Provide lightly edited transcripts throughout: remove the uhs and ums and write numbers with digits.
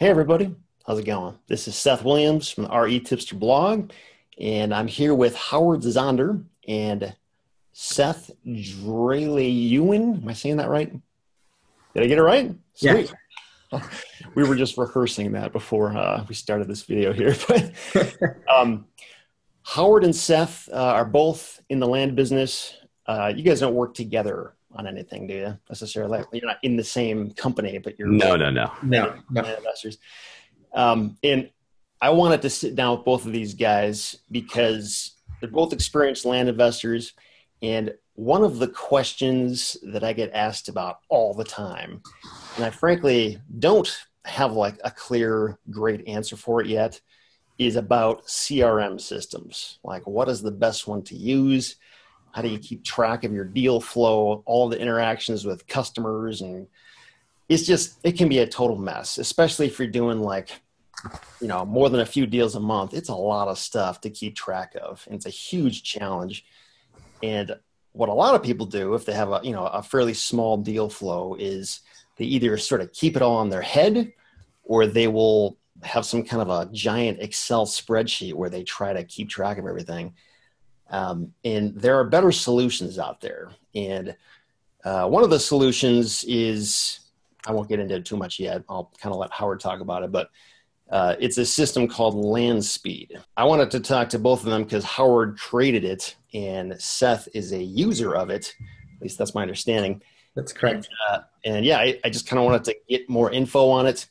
Hey everybody, how's it going? This is Seth Williams from the RE Tipster blog, and I'm here with Howard Zonder and Seth Drehle-Ewan. Am I saying that right? Did I get it right? Yeah. Sweet. We were just rehearsing that before we started this video here. But Howard and Seth are both in the land business. You guys don't work together on anything, do you? Necessarily, you're not in the same company, but you're No. land investors. And I wanted to sit down with both of these guys because they're both experienced land investors. And one of the questions that I get asked about all the time, and I frankly don't have like a clear, great answer for it yet, is about CRM systems. Like, what is the best one to use? How do you keep track of your deal flow, all the interactions with customers? And it can be a total mess, especially if you're doing like, more than a few deals a month. It's a lot of stuff to keep track of. And it's a huge challenge. And what a lot of people do if they have a fairly small deal flow is they either sort of keep it all on their head, or they will have some kind of a giant Excel spreadsheet where they try to keep track of everything. And there are better solutions out there. And one of the solutions is, I won't get into it too much yet. I'll kind of let Howard talk about it, but it's a system called Landspeed. I wanted to talk to both of them because Howard created it and Seth is a user of it. At least that's my understanding. That's correct. And yeah, I just kind of wanted to get more info on it.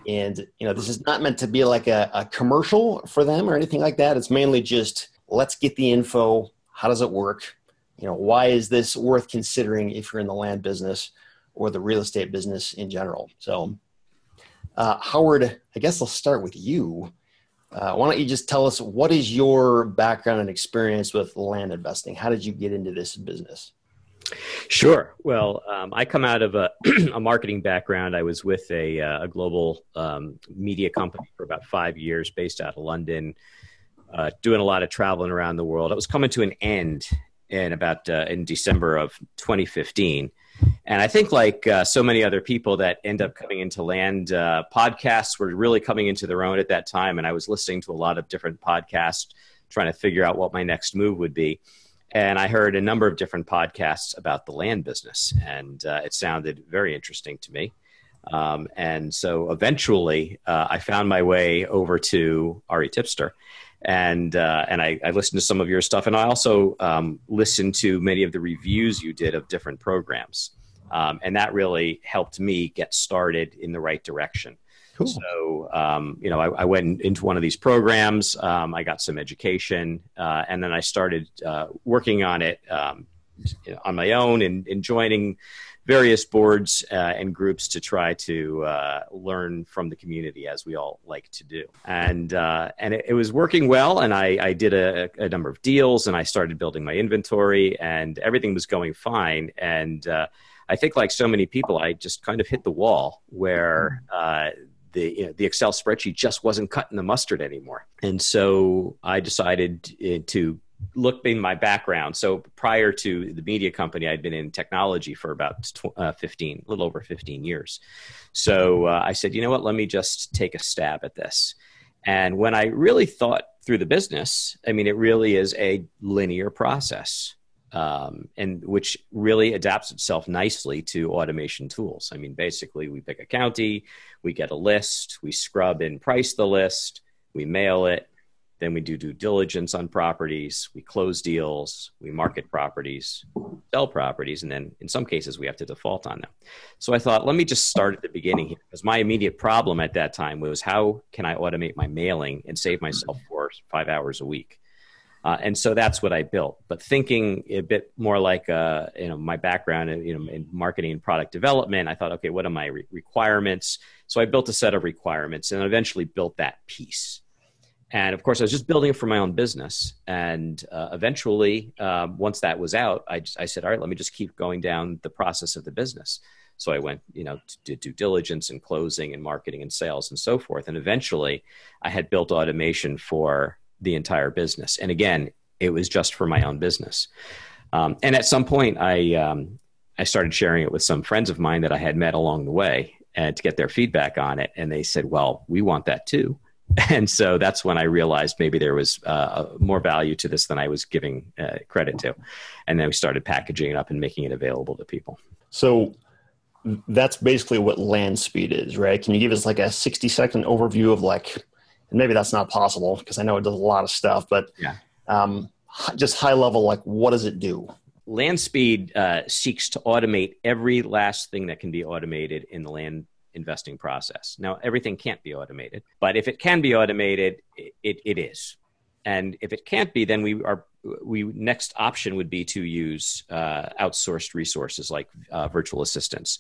And, this is not meant to be like a commercial for them or anything like that. It's mainly just, let's get the info. How does it work? Why is this worth considering if you're in the land business or the real estate business in general? So, Howard, I guess I'll start with you. Why don't you just tell us, what is your background and experience with land investing? How did you get into this business? Sure. Well, I come out of a marketing background. I was with a global media company for about 5 years based out of London, doing a lot of traveling around the world. I was coming to an end in December of 2015. And I think like so many other people that end up coming into land, podcasts were really coming into their own at that time. And I was listening to a lot of different podcasts, trying to figure out what my next move would be. And I heard a number of different podcasts about the land business, and it sounded very interesting to me. And so eventually I found my way over to RE Tipster. And I listened to some of your stuff, and I also listened to many of the reviews you did of different programs, and that really helped me get started in the right direction. Cool. So, I went into one of these programs, I got some education, and then I started working on it on my own and joining various boards and groups to try to learn from the community, as we all like to do. And it was working well, and I did a number of deals, and I started building my inventory, and everything was going fine. And I think, like so many people, I just kind of hit the wall where the Excel spreadsheet just wasn't cutting the mustard anymore. And so I decided to look in my background. So prior to the media company, I'd been in technology for about a little over 15 years. So I said, you know what, let me just take a stab at this. And when I really thought through the business, I mean, it really is a linear process. And which really adapts itself nicely to automation tools. I mean, basically, we pick a county, we get a list, we scrub and price the list, we mail it, then we do due diligence on properties, we close deals, we market properties, sell properties, and then in some cases, we have to default on them. So I thought, let me just start at the beginning here, because my immediate problem at that time was, how can I automate my mailing and save myself 4 or 5 hours a week? And so that's what I built. But thinking a bit more like, my background, in marketing and product development, I thought, okay, what are my requirements? So I built a set of requirements and eventually built that piece. And of course, I was just building it for my own business. And eventually, once that was out, I said, all right, let me just keep going down the process of the business. So I went, to due diligence and closing and marketing and sales and so forth. And eventually, I had built automation for the entire business. And again, it was just for my own business. And at some point, I started sharing it with some friends of mine that I had met along the way. and to get their feedback on it. And they said, well, we want that too. And so that's when I realized maybe there was more value to this than I was giving credit to. And then we started packaging it up and making it available to people. So that's basically what Landspeed is, right? Can you give us like a 60-second overview of like, and maybe that's not possible because I know it does a lot of stuff, but just high level, like what does it do? Landspeed seeks to automate every last thing that can be automated in the land investing process. Now, everything can't be automated, but if it can be automated, it is. And if it can't be, then we next option would be to use outsourced resources like virtual assistants.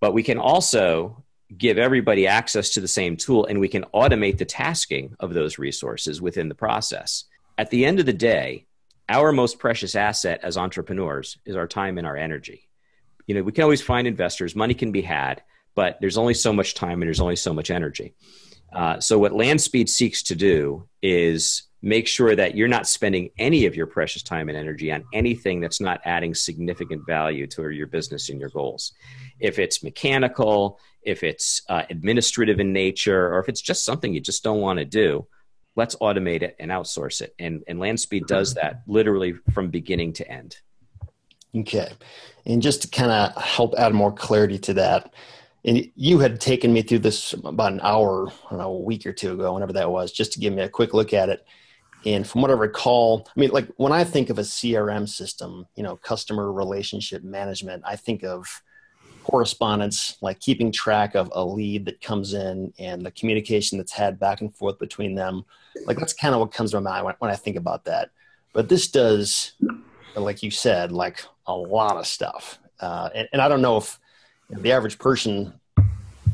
But we can also give everybody access to the same tool, and we can automate the tasking of those resources within the process. At the end of the day, our most precious asset as entrepreneurs is our time and our energy. You know, we can always find investors, money can be had, but there's only so much time and there's only so much energy. So what Landspeed seeks to do is make sure that you're not spending any of your precious time and energy on anything that's not adding significant value to your business and your goals. If it's mechanical, if it's administrative in nature, or if it's just something you just don't want to do, let's automate it and outsource it. And Landspeed does that literally from beginning to end. Okay. And just to kind of help add more clarity to that, and you had taken me through this about an hour, I don't know, a week or two ago, whenever that was, just to give me a quick look at it. And from what I recall, I mean, like when I think of a CRM system, you know, customer relationship management, I think of correspondence, like keeping track of a lead that comes in and the communication that's had back and forth between them. Like that's kind of what comes to my mind when I think about that. But this does, like you said, like a lot of stuff. And I don't know if the average person,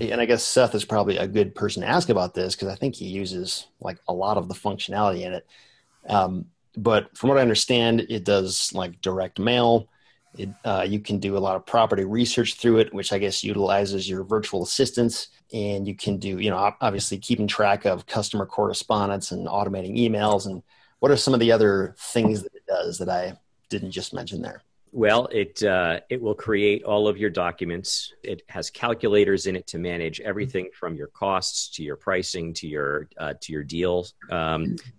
and I guess Seth is probably a good person to ask about this because I think he uses like a lot of the functionality in it. But from what I understand, it does like direct mail. You can do a lot of property research through it, which I guess utilizes your virtual assistants. And you can do, you know, obviously keeping track of customer correspondence and automating emails. And what are some of the other things that it does that I didn't just mention there? Well, it will create all of your documents. It has calculators in it to manage everything from your costs to your pricing to your deals,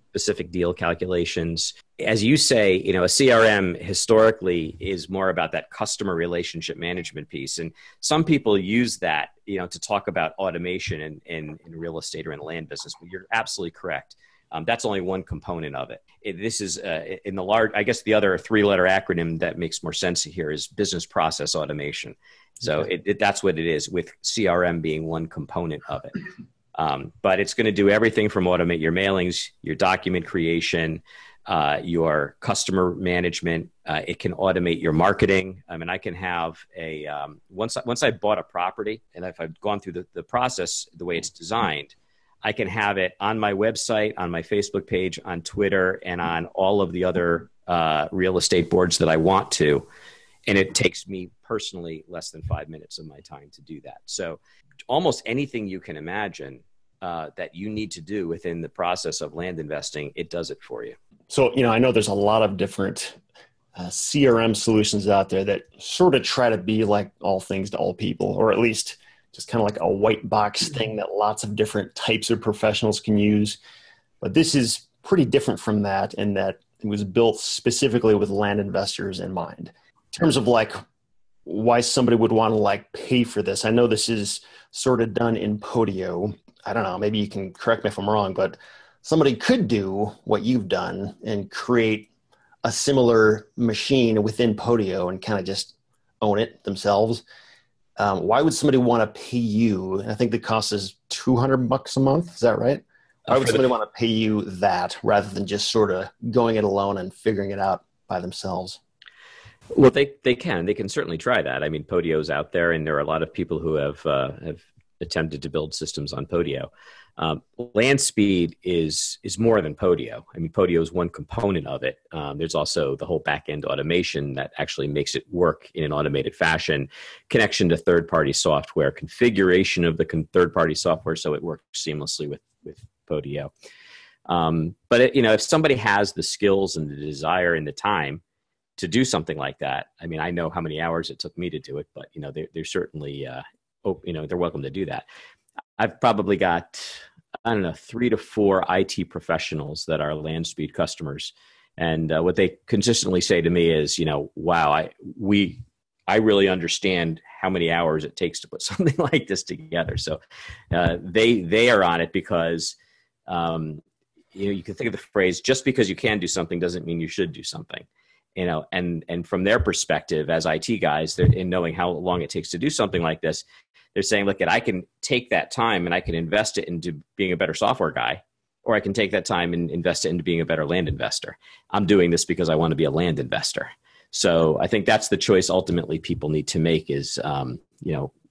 specific deal calculations. As you say, you know, a CRM historically is more about that customer relationship management piece, and some people use that, you know, to talk about automation in real estate or in the land business. But you're absolutely correct. That's only one component of it. This is in the large, I guess the other three-letter acronym that makes more sense here is business process automation. So that's what it is, with CRM being one component of it. But it's going to do everything from automate your mailings, your document creation, your customer management. It can automate your marketing. I mean, I can have once I bought a property, and if I've gone through the process the way it's designed, I can have it on my website, on my Facebook page, on Twitter, and on all of the other real estate boards that I want to. And it takes me personally less than 5 minutes of my time to do that. So almost anything you can imagine that you need to do within the process of land investing, it does it for you. So, you know, I know there's a lot of different CRM solutions out there that sort of try to be like all things to all people, or at least just kind of like a white box thing that lots of different types of professionals can use. But this is pretty different from that in that it was built specifically with land investors in mind. In terms of like why somebody would want to like pay for this, I know this is sort of done in Podio. I don't know, maybe you can correct me if I'm wrong, but somebody could do what you've done and create a similar machine within Podio and kind of just own it themselves. Why would somebody want to pay you? I think the cost is $200 a month. Is that right? Why would somebody want to pay you that rather than just sort of going it alone and figuring it out by themselves? Well, they can certainly try that. I mean, Podio's out there, and there are a lot of people who have attempted to build systems on Podio. Landspeed is more than Podio. I mean, Podio is one component of it. There's also the whole back-end automation that actually makes it work in an automated fashion, connection to third-party software, configuration of the third-party software so it works seamlessly with Podio. But if somebody has the skills and the desire and the time to do something like that, I mean, I know how many hours it took me to do it, but they're certainly they're welcome to do that. I've probably got, I don't know, 3 to 4 IT professionals that are Landspeed customers. And what they consistently say to me is, wow, I really understand how many hours it takes to put something like this together. So they are on it because, you can think of the phrase, just because you can do something doesn't mean you should do something. And from their perspective as IT guys, in knowing how long it takes to do something like this, they're saying, look, I can take that time and I can invest it into being a better software guy, or I can take that time and invest it into being a better land investor. I'm doing this because I want to be a land investor. So I think that's the choice ultimately people need to make is,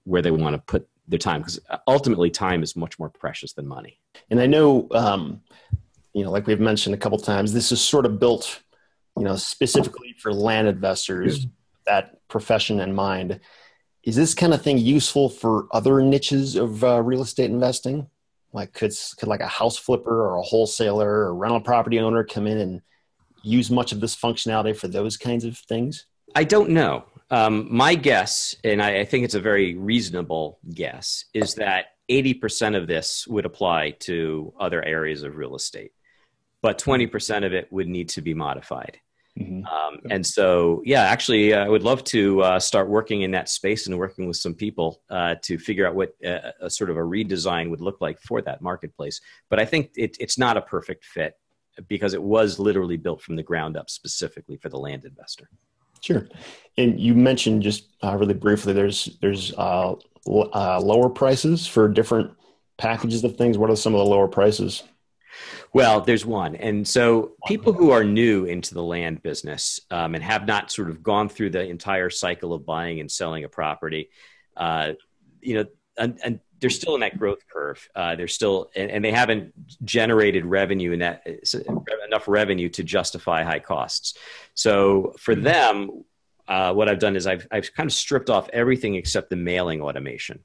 where they want to put their time, because ultimately time is much more precious than money. And I know, like we've mentioned a couple of times, this is sort of built, specifically for land investors, that profession in mind. Is this kind of thing useful for other niches of real estate investing? Like could like a house flipper or a wholesaler or rental property owner come in and use much of this functionality for those kinds of things? I don't know. My guess, and I think it's a very reasonable guess, is that 80% of this would apply to other areas of real estate, but 20% of it would need to be modified. Mm-hmm. And so, actually, I would love to start working in that space and working with some people to figure out what a sort of a redesign would look like for that marketplace. But I think it's not a perfect fit because it was literally built from the ground up specifically for the land investor. Sure. And you mentioned just really briefly, there's lower prices for different packages of things. What are some of the lower prices? Well, there's one. And so people who are new into the land business and have not sort of gone through the entire cycle of buying and selling a property, and they're still in that growth curve. They're still, and they haven't generated revenue enough revenue to justify high costs. So for them, what I've done is I've kind of stripped off everything except the mailing automation.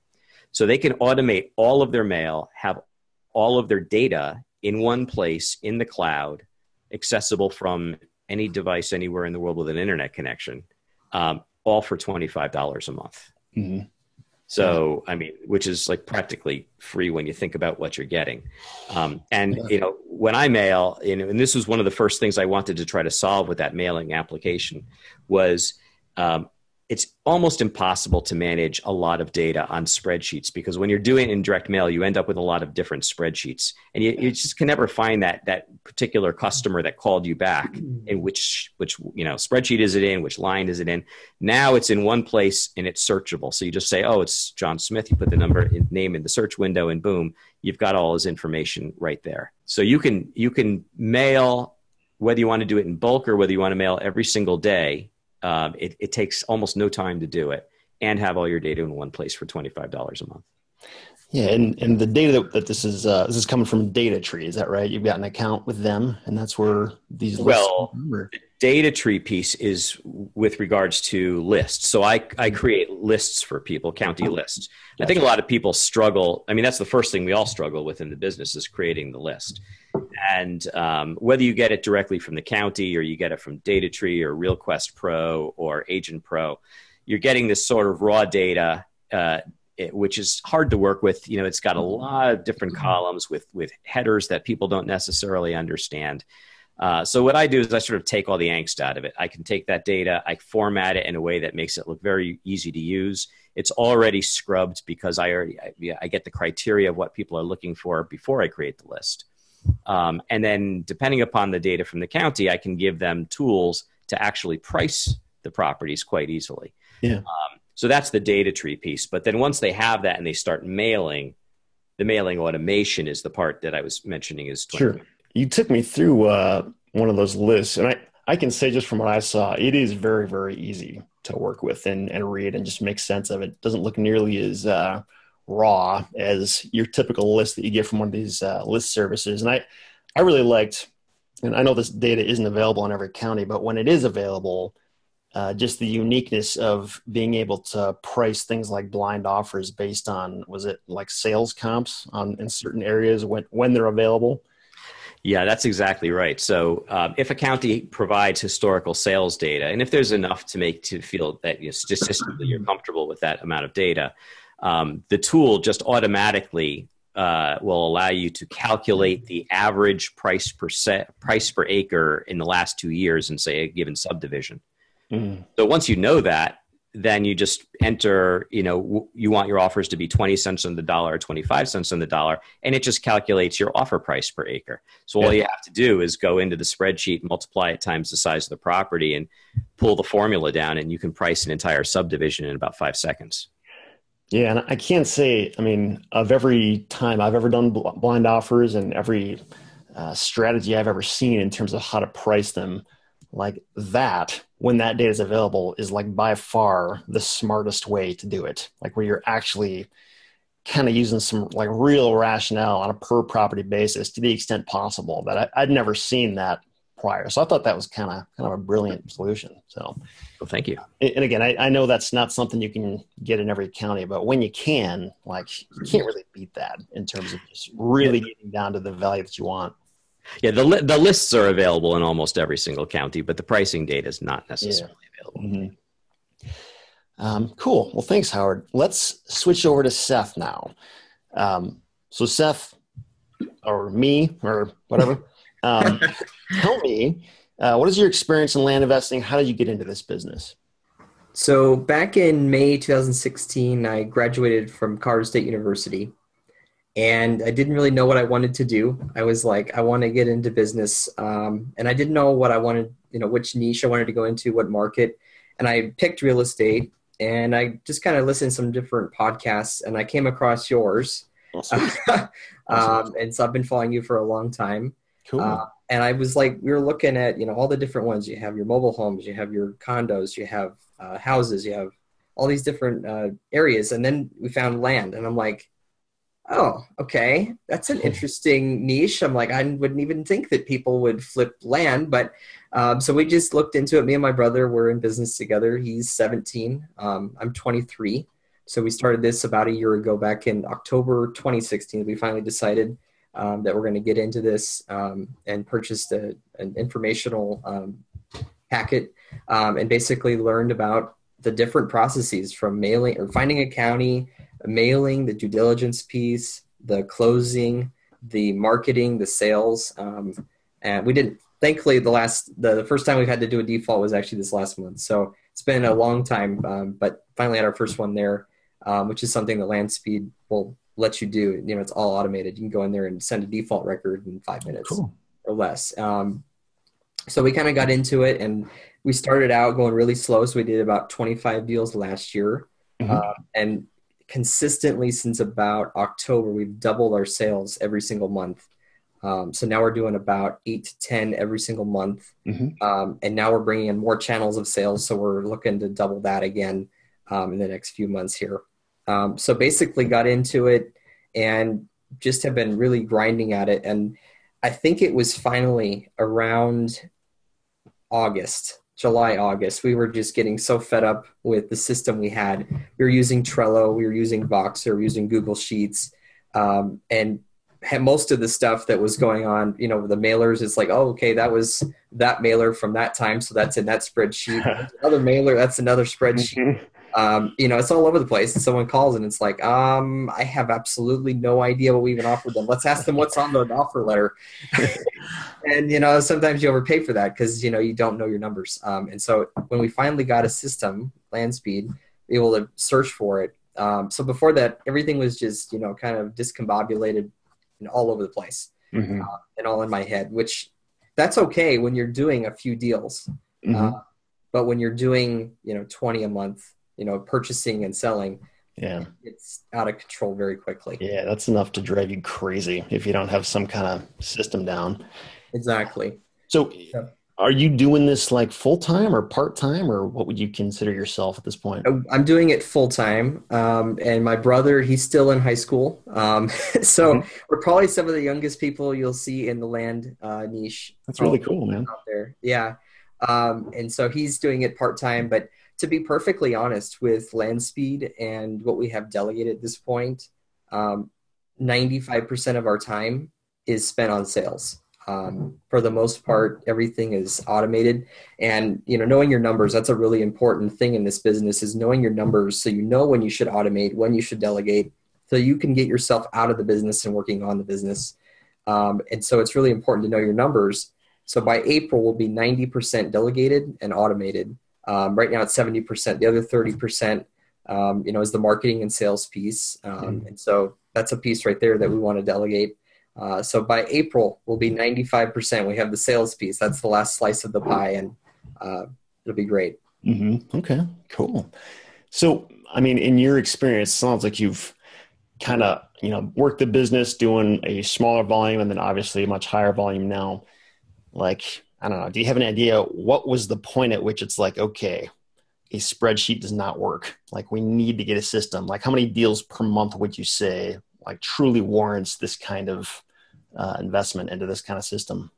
So they can automate all of their mail, have all of their data in one place in the cloud, accessible from any device anywhere in the world with an internet connection, all for $25 a month. Mm-hmm. So, I mean, which is like practically free when you think about what you're getting. When I mail, and this was one of the first things I wanted to try to solve with that mailing application was, it's almost impossible to manage a lot of data on spreadsheets because when you're doing in direct mail, you end up with a lot of different spreadsheets and you just can never find that particular customer that called you back in which spreadsheet is it in, which line is it in. Now it's in one place and it's searchable. So you just say, oh, it's John Smith. You put the name in the search window and boom, you've got all his information right there. So you can mail whether you want to do it in bulk or whether you want to mail every single day. It takes almost no time to do it and have all your data in one place for $25 a month. Yeah. And the data that this is coming from Data Tree. Is that right? You've got an account with them and that's where these lists the Data Tree piece is with regards to lists. So I create lists for people, county lists. Gotcha. I think a lot of people struggle. I mean, that's the first thing we all struggle with in the business is creating the list. And whether you get it directly from the county or you get it from Data Tree or RealQuest Pro or Agent Pro, you're getting this sort of raw data, which is hard to work with. It's got a lot of different columns with headers that people don't necessarily understand. So what I do is I sort of take all the angst out of it. I can take that data, I format it in a way that makes it look very easy to use. It's already scrubbed because I get the criteria of what people are looking for before I create the list. And then depending upon the data from the county, I can give them tools to actually price the properties quite easily. Yeah. So that's the Data Tree piece. But then once they have that and they start mailing, the mailing automation is the part that I was mentioning is 20. Sure. You took me through one of those lists, and I can say just from what I saw, it is very, very easy to work with and read and just make sense of it. It doesn't look nearly as raw as your typical list that you get from one of these list services. And I really liked, and I know this data isn't available in every county, but when it is available, just the uniqueness of being able to price things like blind offers based on, was it like sales comps in certain areas when they're available? Yeah, that's exactly right. So if a county provides historical sales data, and if there's enough to feel that statistically you're comfortable with that amount of data, The tool just automatically will allow you to calculate the average price per acre in the last 2 years in, say, a given subdivision. So once you know that, then you just enter, you want your offers to be 20 cents on the dollar or 25 cents on the dollar, and it just calculates your offer price per acre. So all you have to do is go into the spreadsheet, multiply it times the size of the property, and pull the formula down, and you can price an entire subdivision in about 5 seconds. Yeah, and I can't say, of every time I've ever done blind offers and every strategy I've ever seen in terms of how to price them, like that, when that data is available, is like by far the smartest way to do it. Like where you're actually kind of using some like real rationale on a per property basis to the extent possible. But I'd never seen that prior. So I thought that was kind of a brilliant solution. So well, thank you. And again, I know that's not something you can get in every county, but when you can, like you can't really beat that in terms of just really getting down to the value that you want. Yeah, the lists are available in almost every single county, but the pricing data is not necessarily available. Cool. Well, thanks, Howard. Let's switch over to Seth now. So Seth, or me, or whatever, tell me, what is your experience in land investing? How did you get into this business? So back in May 2016, I graduated from Colorado State University. And I didn't really know what I wanted to do. I was like, I want to get into business. And I didn't know what I wanted, which niche I wanted to go into, what market. And I picked real estate, and I just kind of listened to some different podcasts, and I came across yours. Awesome. And so I've been following you for a long time. Cool. And I was like, we were looking at, all the different ones. You have your mobile homes, you have your condos, you have houses, you have all these different areas. And then we found land, and I'm like, oh, okay, that's an interesting niche. I'm like, I wouldn't even think that people would flip land. But so we just looked into it. Me and my brother were in business together. He's 17. I'm 23. So we started this about a year ago, back in October 2016. We finally decided that we're going to get into this and purchased an informational packet and basically learned about the different processes from mailing or finding a county, mailing, the due diligence piece, the closing, the marketing, the sales. And we didn't, thankfully, the first time we've had to do a default was actually this last month. So it's been a long time, but finally had our first one there, which is something that Landspeed will let you do. It's all automated. You can go in there and send a default record in 5 minutes or less. So we kind of got into it, and we started out going really slow. So we did about 25 deals last year. And consistently since about October, we've doubled our sales every single month. So now we're doing about 8 to 10 every single month. And now we're bringing in more channels of sales. So we're looking to double that again in the next few months here. So basically got into it and just have been really grinding at it. And I think it was finally around July, August, we were just getting so fed up with the system we had. We were using Trello, we were using Voxer, we were using Google Sheets, and had most of the stuff that was going on, the mailers, it's like, oh, okay, that was that mailer from that time, so that's in that spreadsheet. Another mailer, that's another spreadsheet. It's all over the place. And someone calls and it's like, I have absolutely no idea what we even offered them. Let's ask them what's on the offer letter. And, sometimes you overpay for that because, you don't know your numbers. And so when we finally got a system, Landspeed, able to search for it. So before that, everything was just, kind of discombobulated and all over the place and all in my head, which that's okay when you're doing a few deals. But when you're doing, 20 a month, purchasing and selling, it's out of control very quickly. Yeah, that's enough to drive you crazy if you don't have some kind of system down. Exactly. So are you doing this like full-time or part-time, or what would you consider yourself at this point? I'm doing it full-time. And my brother, he's still in high school. So we're probably some of the youngest people you'll see in the land niche. That's really cool, man. Out there. Yeah. And so he's doing it part-time, but to be perfectly honest with Landspeed and what we have delegated at this point, 95% of our time is spent on sales. For the most part, everything is automated. And, knowing your numbers, that's a really important thing in this business, is knowing your numbers so you know when you should automate, when you should delegate, so you can get yourself out of the business and working on the business. And so it's really important to know your numbers. So by April, we'll be 90% delegated and automated. Right now it's 70%. The other 30%, is the marketing and sales piece. And so that's a piece right there that we want to delegate. So by April, we'll be 95%. We have the sales piece. That's the last slice of the pie, and it'll be great. Mm-hmm. Okay, cool. So, I mean, in your experience, it sounds like you've kind of, worked the business doing a smaller volume and then obviously a much higher volume now. Like, I don't know, do you have an idea what was the point at which it's like, okay, a spreadsheet does not work. Like, we need to get a system. Like, how many deals per month would you say like truly warrants this kind of investment into this kind of system?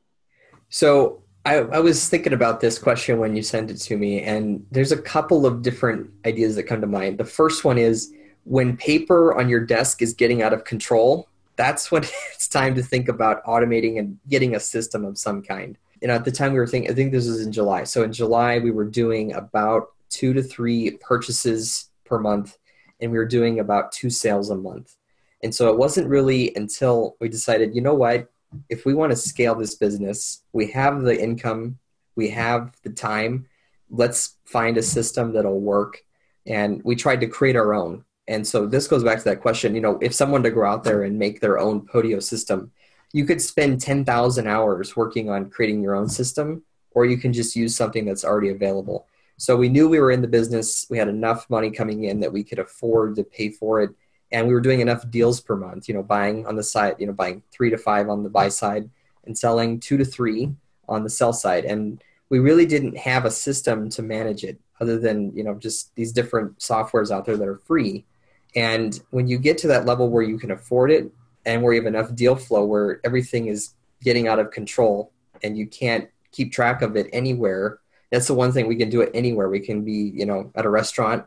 So I was thinking about this question when you sent it to me, and there's a couple of different ideas that come to mind. The first one is, when paper on your desk is getting out of control, that's when it's time to think about automating and getting a system of some kind. At the time we were thinking, I think this was in July. So in July, we were doing about 2 to 3 purchases per month, and we were doing about 2 sales a month. And so it wasn't really until we decided, you know what, if we want to scale this business, we have the income, we have the time, let's find a system that'll work. And we tried to create our own. And so this goes back to that question, if someone to go out there and make their own Podio system, you could spend 10,000 hours working on creating your own system, or you can just use something that's already available. So we knew we were in the business. We had enough money coming in that we could afford to pay for it. And we were doing enough deals per month, buying on the side, buying 3 to 5 on the buy side and selling 2 to 3 on the sell side. And we really didn't have a system to manage it other than, just these different softwares out there that are free. And when you get to that level where you can afford it and where you have enough deal flow where everything is getting out of control and you can't keep track of it anywhere, that's the one thing. We can do it anywhere. We can be, at a restaurant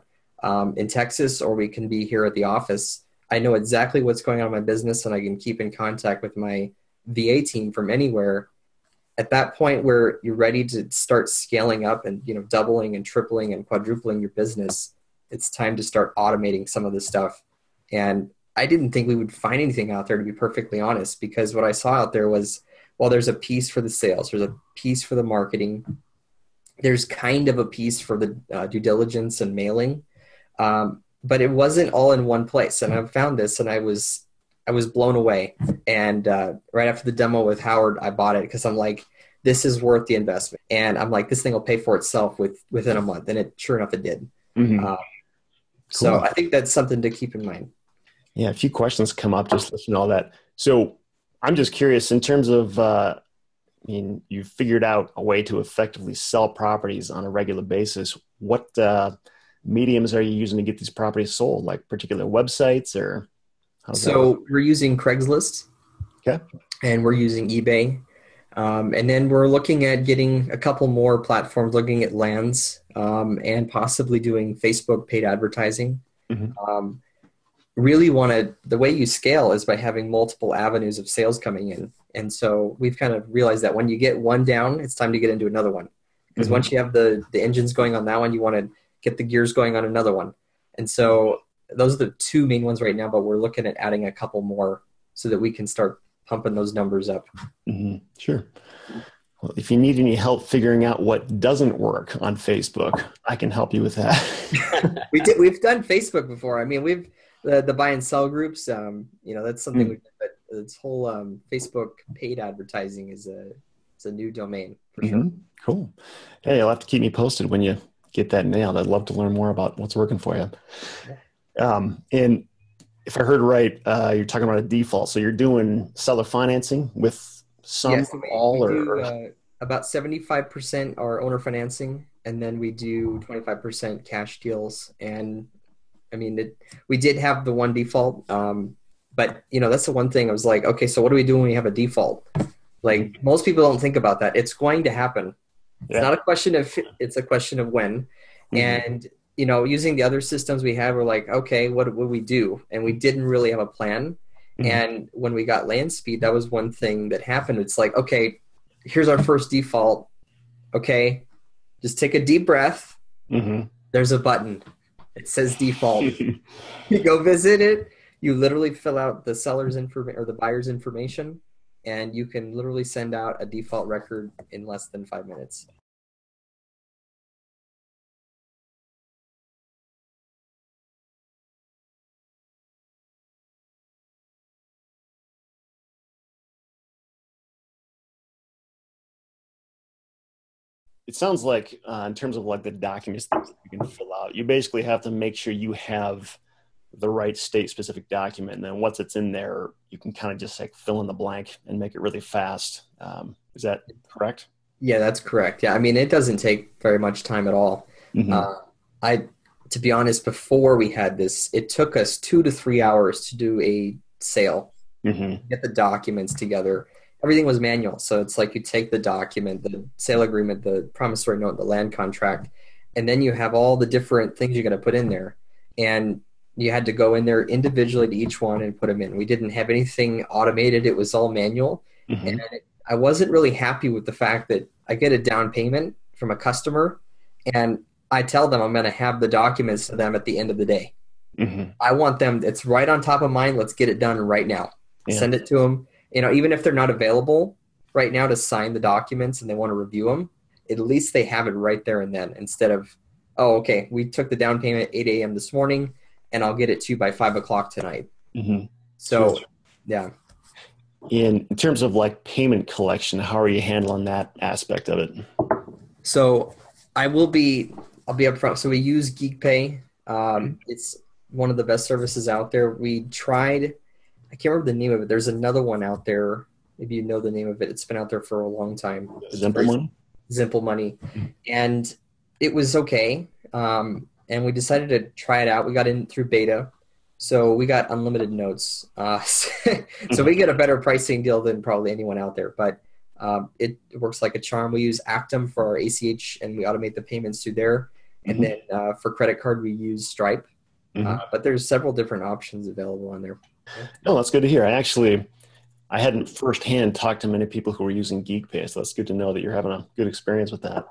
in Texas, or we can be here at the office. I know exactly what's going on in my business, and I can keep in contact with my VA team from anywhere. At that point where you're ready to start scaling up and, doubling and tripling and quadrupling your business, it's time to start automating some of this stuff. And I didn't think we would find anything out there, to be perfectly honest, because what I saw out there was, well, there's a piece for the sales, there's a piece for the marketing, there's kind of a piece for the due diligence and mailing, but it wasn't all in one place. And I found this, and I was blown away. And right after the demo with Howard, I bought it because I'm like, this is worth the investment. And I'm like, this thing will pay for itself within a month. And it, sure enough, it did. Mm-hmm. So cool. I think that's something to keep in mind. Yeah, a few questions come up just listening to all that. So I'm just curious, in terms of, you've figured out a way to effectively sell properties on a regular basis. What mediums are you using to get these properties sold? Like particular websites, or? So we're using Craigslist. Okay. And we're using eBay. And then we're looking at getting a couple more platforms, looking at Lands, and possibly doing Facebook paid advertising. Mm-hmm. Really the way you scale is by having multiple avenues of sales coming in. And so we've kind of realized that when you get one down, it's time to get into another one. Because mm-hmm. once you have the engines going on that one, you want to get the gears going on another one. And so those are the 2 main ones right now, but we're looking at adding a couple more so that we can start pumping those numbers up. Mm-hmm. Sure. Well, if you need any help figuring out what doesn't work on Facebook, I can help you with that. We've done Facebook before. I mean, we've the buy and sell groups. That's something we've done, but this whole Facebook paid advertising is a new domain for sure. Mm-hmm. Cool. Hey, you'll have to keep me posted when you get that nailed. I'd love to learn more about what's working for you. And if I heard right, you're talking about a default. So you're doing seller financing with some, yes, we do, about 75% are owner financing, and then we do 25% cash deals. And I mean, we did have the one default, but that's the one thing I was like, okay, so what do we do when we have a default? Like, most people don't think about that. It's going to happen. Yeah. It's not a question of if, it's a question of when. Mm-hmm. And using the other systems we have, we're like, okay, what would we do? And we didn't really have a plan. And when we got Landspeed, that was one thing that happened. It's like, okay, here's our first default. Okay, just take a deep breath. There's a button. It says default. You go visit it. You literally fill out the seller's information or the buyer's information, and you can literally send out a default record in less than 5 minutes. It sounds like in terms of like the documents that you can fill out, you basically have to make sure you have the right state specific document. And then once it's in there, you can kind of just like fill in the blank and make it really fast. Is that correct? Yeah, that's correct. Yeah, I mean, it doesn't take very much time at all. To be honest, before we had this, it took us 2 to 3 hours to do a sale, get the documents together. Everything was manual. So it's like you take the document, the sale agreement, the promissory note, the land contract, and then you have all the different things you're going to put in there. And you had to go in there individually to each one and put them in. We didn't have anything automated. It was all manual. And I wasn't really happy with the fact that I get a down payment from a customer and I tell them I'm going to have the documents to them at the end of the day. I want them, it's right on top of mine. Let's get it done right now. Send it to them. You know, even if they're not available right now to sign the documents and they want to review them, at least they have it right there and then, instead of, oh, okay, we took the down payment at 8 a.m. this morning and I'll get it to you by 5 o'clock tonight. So, yeah. In terms of like payment collection, how are you handling that aspect of it? So I'll be upfront. So we use GeekPay. It's one of the best services out there. We tried, I can't remember the name of it. There's another one out there. Maybe you know the name of it. It's been out there for a long time. Zimple Money. And it was okay. And we decided to try it out. We got in through beta. So we got unlimited notes. So we get a better pricing deal than probably anyone out there. But it works like a charm. We use Actum for our ACH and we automate the payments through there. And then for credit card, we use Stripe. But there's several different options available on there. No, that's good to hear. I hadn't firsthand talked to many people who were using GeekPay, so that's good to know that you're having a good experience with that.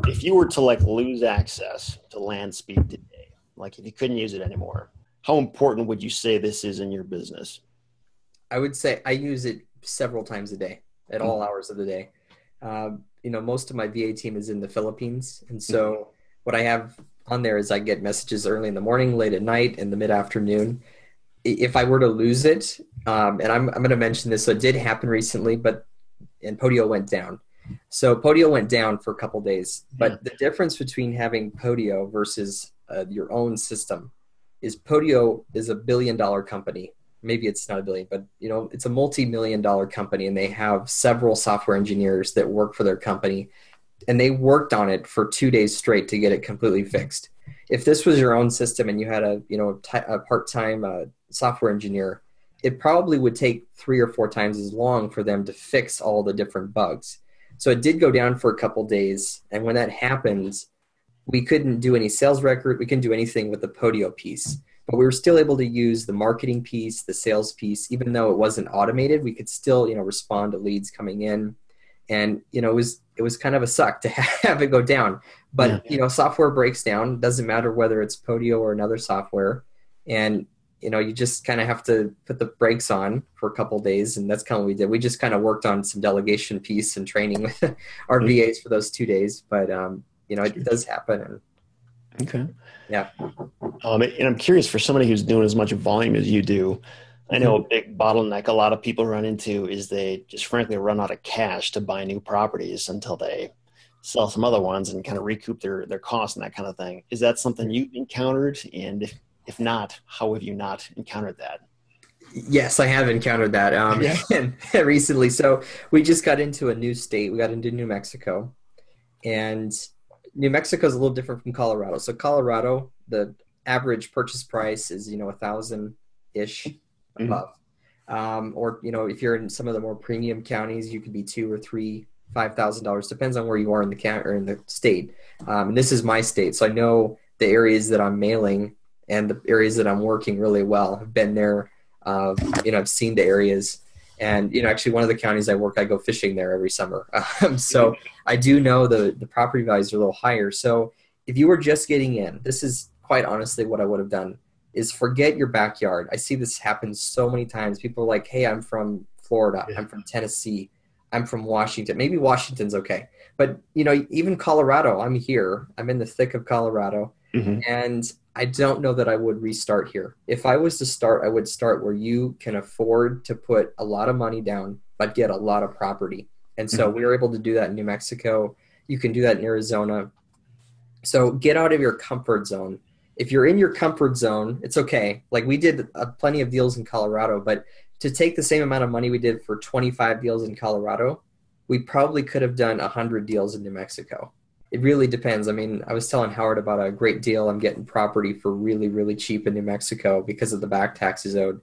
If you were to like lose access to Landspeed today, like if you couldn't use it anymore, how important would you say this is in your business? I would say I use it several times a day at all hours of the day. Most of my VA team is in the Philippines. And so what I have on there is I get messages early in the morning, late at night, and the mid-afternoon. If I were to lose it, and I'm going to mention this, so it did happen recently, and Podio went down. So Podio went down for a couple days. But the difference between having Podio versus your own system is Podio is a $1 billion company. Maybe it's not a billion, but it's a multi-million-dollar company, and they have several software engineers that work for their company, and they worked on it for 2 days straight to get it completely fixed. If this was your own system and you had a part-time software engineer, it probably would take 3 or 4 times as long for them to fix all the different bugs. So it did go down for a couple days, and when that happened, we couldn't do any sales record. We couldn't do anything with the Podio piece, but we were still able to use the marketing piece, the sales piece. Even though it wasn't automated, we could still respond to leads coming in, and it was kind of a suck to have it go down. But software breaks down. It doesn't matter whether it's Podio or another software, and you just kind of have to put the brakes on for a couple of days, and that's kind of what we did. We just kind of worked on some delegation piece and training with our VAs for those 2 days, but it does happen. Okay. Yeah. And I'm curious, for somebody who's doing as much volume as you do, I know a big bottleneck a lot of people run into is they just frankly run out of cash to buy new properties until they sell some other ones and kind of recoup their costs and that kind of thing. Is that something you've encountered? And if not, how have you not encountered that? Yes, I have encountered that recently. So we just got into a new state. We got into New Mexico, and New Mexico is a little different from Colorado. So Colorado, the average purchase price is $1,000-ish above, or if you're in some of the more premium counties, you could be $2,000 or $5,000. Depends on where you are in the county or in the state. And this is my state, so I know the areas that I'm mailing and the areas that I'm working really well. I've been there I've seen the areas. And, actually one of the counties I work, I go fishing there every summer. So I do know the property values are a little higher. So if you were just getting in, this is quite honestly what I would have done, is forget your backyard. I see this happen so many times. People are like, hey, I'm from Florida. I'm from Tennessee. I'm from Washington. Maybe Washington's okay. But, even Colorado, I'm here. I'm in the thick of Colorado. And I don't know that I would restart here. If I was to start, I would start where you can afford to put a lot of money down, but get a lot of property. And so we were able to do that in New Mexico. You can do that in Arizona. So get out of your comfort zone. If you're in your comfort zone, it's okay. Like we did plenty of deals in Colorado, but to take the same amount of money we did for 25 deals in Colorado, we probably could have done 100 deals in New Mexico. It really depends. I mean, I was telling Howard about a great deal. I'm getting property for really, really cheap in New Mexico because of the back taxes owed.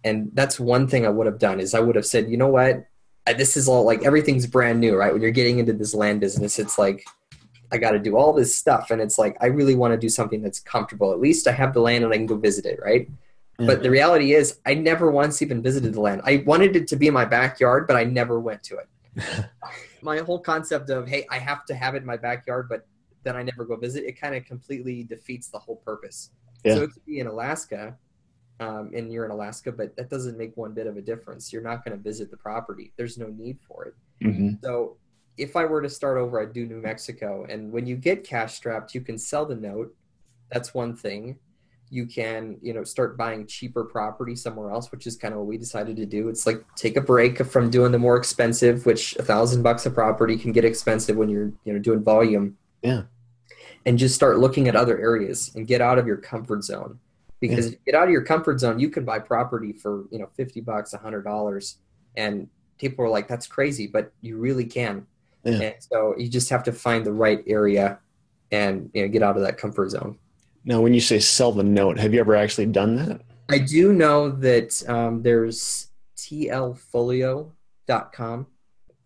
And that's one thing I would have done is I would have said, you know what? This is all like everything's brand new, right? When you're getting into this land business, it's like, I got to do all this stuff. And it's like, I really want to do something that's comfortable. At least I have the land and I can go visit it, right? But the reality is I never once even visited the land. I wanted it to be in my backyard, but I never went to it. My whole concept of, hey, I have to have it in my backyard, but then I never go visit, it kind of completely defeats the whole purpose. So it could be in Alaska, and you're in Alaska, but that doesn't make one bit of a difference. You're not going to visit the property. There's no need for it. So if I were to start over, I'd do New Mexico. And when you get cash strapped, you can sell the note. That's one thing. You can, start buying cheaper property somewhere else, which is kind of what we decided to do. It's like take a break from doing the more expensive, which $1,000 a property can get expensive when you're, doing volume. And just start looking at other areas and get out of your comfort zone. Because if you get out of your comfort zone, you can buy property for, $50, $100. And people are like, that's crazy, but you really can. And so you just have to find the right area and, get out of that comfort zone. Now, when you say sell the note, have you ever actually done that? I do know that there's tlfolio.com.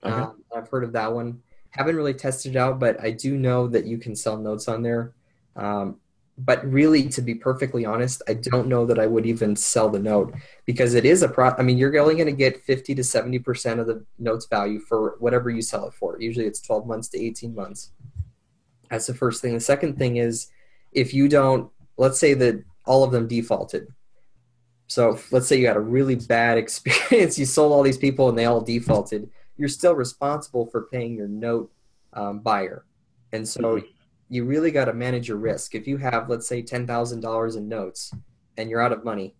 I've heard of that one. Haven't really tested it out, but I do know that you can sell notes on there. But really, to be perfectly honest, I don't know that I would even sell the note because it is you're only going to get 50 to 70% of the note's value for whatever you sell it for. Usually it's 12 months to 18 months. That's the first thing. The second thing is, if you don't, let's say that all of them defaulted. So let's say you had a really bad experience. You sold all these people and they all defaulted. You're still responsible for paying your note buyer. And so you really got to manage your risk. If you have, let's say, $10,000 in notes and you're out of money,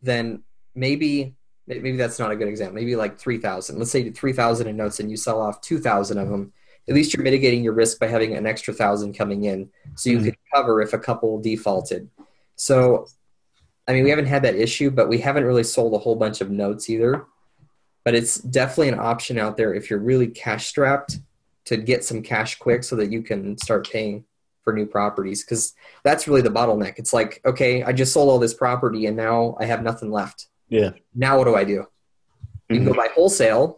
then maybe that's not a good example. Maybe like 3,000. Let's say 3,000 in notes and you sell off 2,000 of them. At least you're mitigating your risk by having an extra 1,000 coming in, so you could cover if a couple defaulted. So, we haven't had that issue, but we haven't really sold a whole bunch of notes either. But it's definitely an option out there if you're really cash strapped to get some cash quick so that you can start paying for new properties, because that's really the bottleneck. It's like, okay, I just sold all this property and now I have nothing left. Now what do I do? You can go buy wholesale,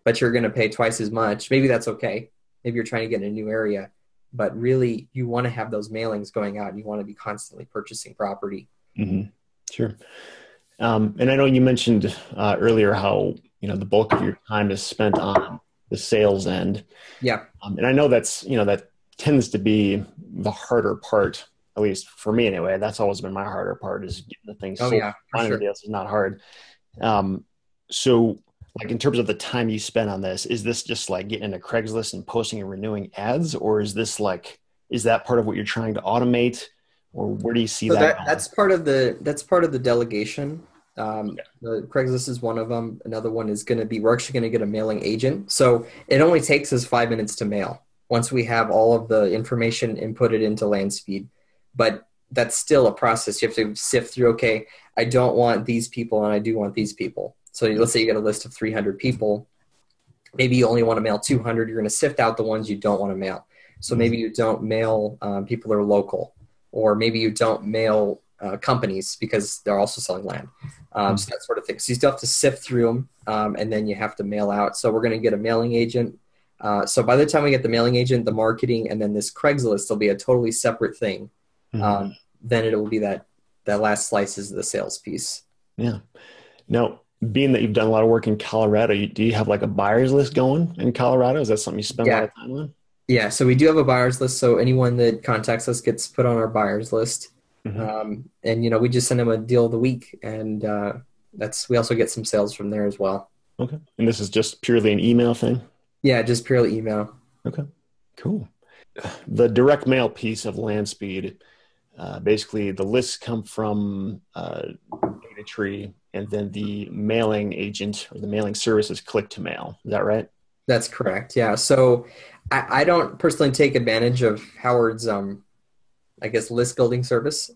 but you're going to pay twice as much. Maybe that's okay. Maybe you're trying to get in a new area, but really you want to have those mailings going out and you want to be constantly purchasing property. Sure. And I know you mentioned earlier how, the bulk of your time is spent on the sales end. And I know that tends to be the harder part, at least for me anyway. That's always been my harder part, is getting the things sold. Finding the deals is not hard. So, like, in terms of the time you spend on this, is this just like getting into Craigslist and posting and renewing ads? Or is that part of what you're trying to automate? Or where do you see that? That's part of the delegation. The Craigslist is one of them. Another one is going to be, we're actually going to get a mailing agent. So it only takes us 5 minutes to mail once we have all of the information inputted into Landspeed. But that's still a process. You have to sift through, okay, I don't want these people and I do want these people. So let's say you get a list of 300 people. Maybe you only want to mail 200. You're going to sift out the ones you don't want to mail. So maybe you don't mail people that are local, or maybe you don't mail companies because they're also selling land. So that sort of thing. So you still have to sift through them, and then you have to mail out. So we're going to get a mailing agent. So by the time we get the mailing agent, the marketing, and then this Craigslist will be a totally separate thing. Then it will be that last slice is the sales piece. Yeah. Now, being that you've done a lot of work in Colorado, do you have like a buyer's list going in Colorado? Is that something you spend a lot Yeah. of time on? Yeah. So we do have a buyer's list. So anyone that contacts us gets put on our buyer's list. Hmm. And, we just send them a deal of the week. And we also get some sales from there as well. Okay. And this is just purely an email thing? Yeah, just purely email. Okay. Cool. The direct mail piece of Landspeed, basically the lists come from data tree, and then the mailing agent or the mailing service is click to mail. Is that right? That's correct. Yeah. So I don't personally take advantage of Howard's, I guess, list building service.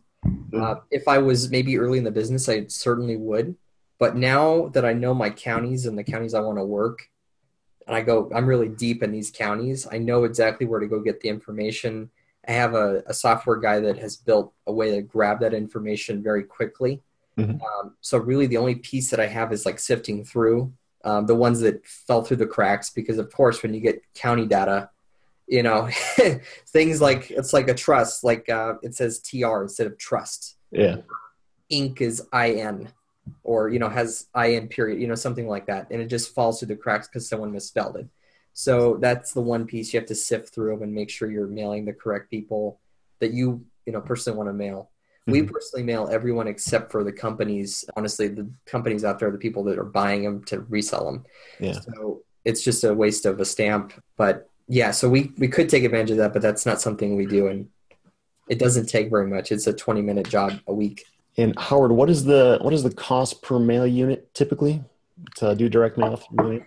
If I was maybe early in the business, I certainly would. But now that I know my counties and the counties I want to work, and I'm really deep in these counties, I know exactly where to go get the information. I have a software guy that has built a way to grab that information very quickly. Mm-hmm. So really the only piece that I have is like sifting through the ones that fell through the cracks, because of course, when you get county data, things like, it's like a trust, like it says TR instead of trust. Yeah. Inc is IN, or, has IN period, something like that. And it just falls through the cracks because someone misspelled it. So that's the one piece you have to sift through and make sure you're mailing the correct people that you personally want to mail. Mm-hmm. We personally mail everyone except for the companies. Honestly, the companies out there, the people that are buying them to resell them. Yeah. So it's just a waste of a stamp. But yeah, so we could take advantage of that, but that's not something we do. And it doesn't take very much. It's a 20-minute job a week. And Howard, what is the cost per mail unit typically to do direct mail through?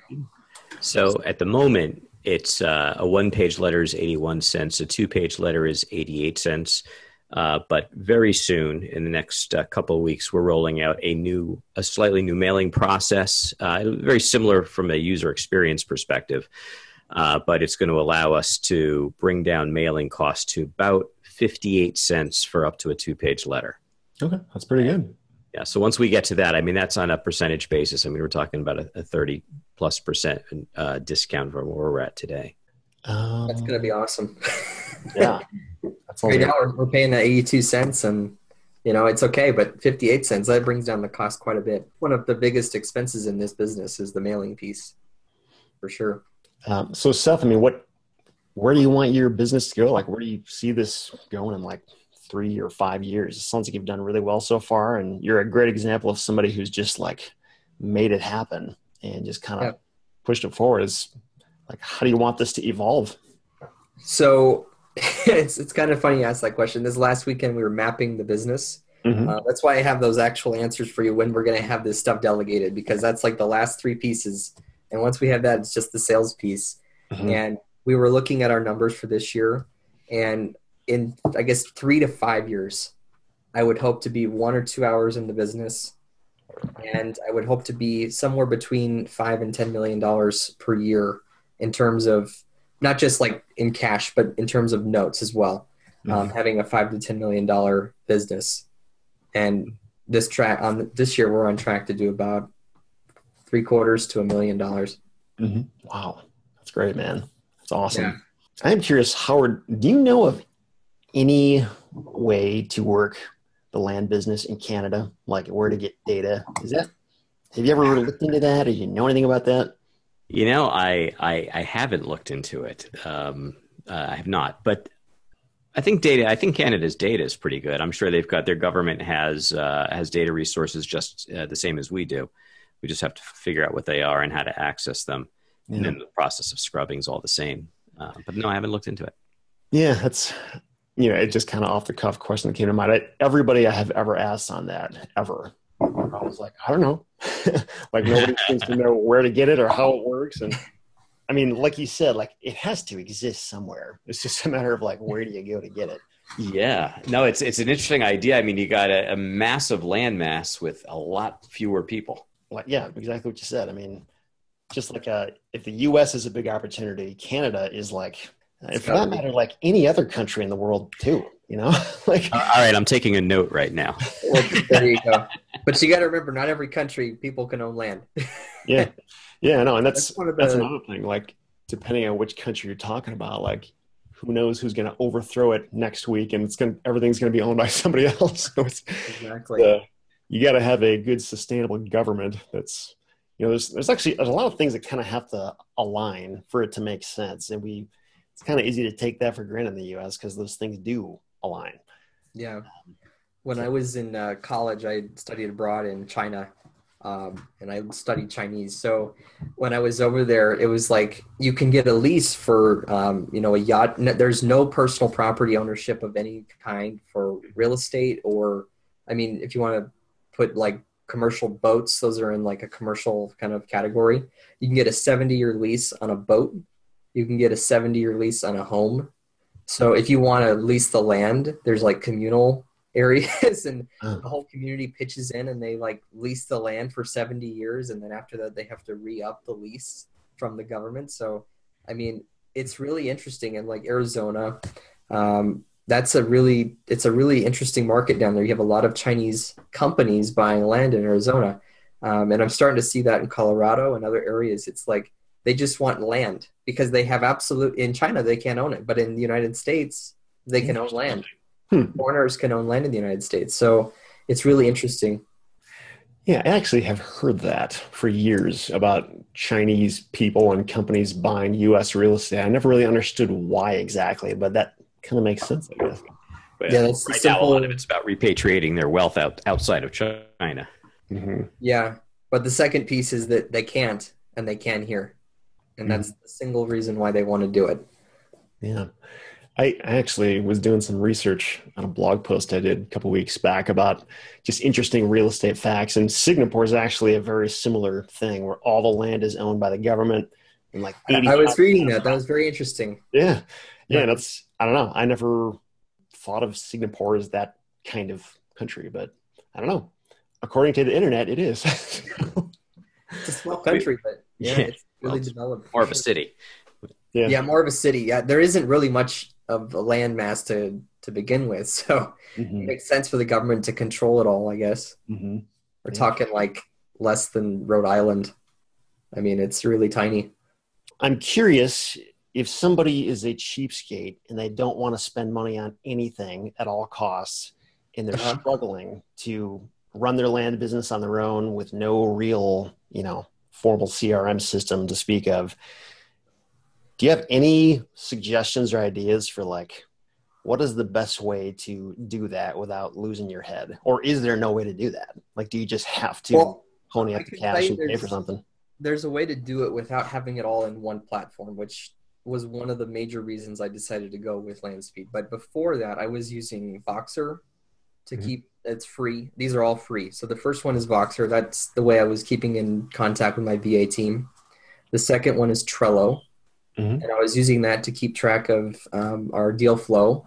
So at the moment, it's a one-page letter is 81 cents. A two-page letter is 88 cents. But very soon, in the next couple of weeks, we're rolling out a slightly new mailing process, very similar from a user experience perspective. But it's going to allow us to bring down mailing costs to about 58 cents for up to a two-page letter. Okay, that's pretty good. Yeah, so once we get to that, that's on a percentage basis. We're talking about a 30+% discount from where we're at today. That's going to be awesome. Yeah. Right now we're paying that 82 cents and, it's okay, but 58 cents, that brings down the cost quite a bit. One of the biggest expenses in this business is the mailing piece, for sure. So Seth, where do you want your business to go? Like, where do you see this going in like 3 or 5 years? It sounds like you've done really well so far, and you're a great example of somebody who's just like made it happen and just kind of pushed it forward. Is like, how do you want this to evolve? So it's kind of funny you asked that question. This last weekend we were mapping the business. Mm-hmm. That's why I have those actual answers for you when we're going to have this stuff delegated, because that's like the last three pieces. And once we have that, it's just the sales piece. Mm-hmm. And we were looking at our numbers for this year, and in, I guess, 3 to 5 years, I would hope to be 1 or 2 hours in the business. And I would hope to be somewhere between $5 and $10 million per year in terms of not just like in cash, but in terms of notes as well. Mm-hmm. Having a $5 to $10 million business. And this year, we're on track to do about $750,000 to $1 million. Mm-hmm. Wow. That's great, man. That's awesome. Yeah. I'm curious, Howard, do you know of any way to work the land business in Canada, like where to get data? Have you ever looked into that? Or you know anything about that? I haven't looked into it. I have not, but I think Canada's data is pretty good. I'm sure their government has data resources just the same as we do. We just have to figure out what they are and how to access them. Yeah. And then the process of scrubbing is all the same. But no, I haven't looked into it. Yeah, that's, it's just kind of off the cuff question that came to mind. Everybody I have ever asked on that, ever, I was like, I don't know. Like nobody seems to know where to get it or how it works. And like you said, like it has to exist somewhere. It's just a matter of like, where do you go to get it? Yeah, no, it's an interesting idea. You got a massive landmass with a lot fewer people. Like, yeah, exactly what you said. Just like if the U.S. is a big opportunity, Canada is like, and for that matter, like any other country in the world too, like. All right, I'm taking a note right now. Well, there you go. But you got to remember, not every country people can own land. Yeah, no, and that's another thing. Like, depending on which country you're talking about, like, who knows who's going to overthrow it next week, and everything's going to be owned by somebody else. So exactly. you got to have a good sustainable government that's, there's a lot of things that kind of have to align for it to make sense. And it's kind of easy to take that for granted in the US because those things do align. Yeah. When I was in college, I studied abroad in China, and I studied Chinese. So when I was over there, it was like you can get a lease for, a yacht. There's no personal property ownership of any kind for real estate, or, if you want to put like commercial boats, those are in like a commercial kind of category. You can get a 70-year lease on a boat. You can get a 70-year lease on a home. So if you want to lease the land, there's like communal areas, and the whole community pitches in and they like lease the land for 70 years. And then after that, they have to re-up the lease from the government. So, it's really interesting. And like Arizona, it's a really interesting market down there. You have a lot of Chinese companies buying land in Arizona. And I'm starting to see that in Colorado and other areas. It's like, they just want land because they have in China, they can't own it. But in the United States, they can own land. Foreigners can own land in the United States. So it's really interesting. Yeah, I actually have heard that for years about Chinese people and companies buying U.S. real estate. I never really understood why exactly, but that kind of makes sense, I guess. But yeah, that's right now, a lot of it's about repatriating their wealth outside of China. Mm-hmm. Yeah, but the second piece is that they can't, and they can here. And that's the single reason why they want to do it. Yeah. I actually was doing some research on a blog post I did a couple weeks back about just interesting real estate facts. And Singapore is actually a very similar thing where all the land is owned by the government. And like I was reading that. That was very interesting. Yeah. Yeah. And I don't know. I never thought of Singapore as that kind of country, but I don't know. According to the internet, it is. It's a small country, but it's really developed. More of a city. Yeah, more of a city. Yeah, there isn't really much of a land mass to begin with, so it makes sense for the government to control it all, I guess. Mm-hmm. We're talking like less than Rhode Island. It's really tiny. I'm curious if somebody is a cheapskate and they don't want to spend money on anything at all costs, and they're struggling to run their land business on their own with no real, formal CRM system to speak of. Do you have any suggestions or ideas for like, what is the best way to do that without losing your head? Or is there no way to do that? Like, do you just have to pony up the cash and pay for something? There's a way to do it without having it all in one platform, which was one of the major reasons I decided to go with Landspeed. But before that, I was using Voxer to keep, it's free. These are all free. So the first one is Voxer. That's the way I was keeping in contact with my VA team. The second one is Trello. And I was using that to keep track of our deal flow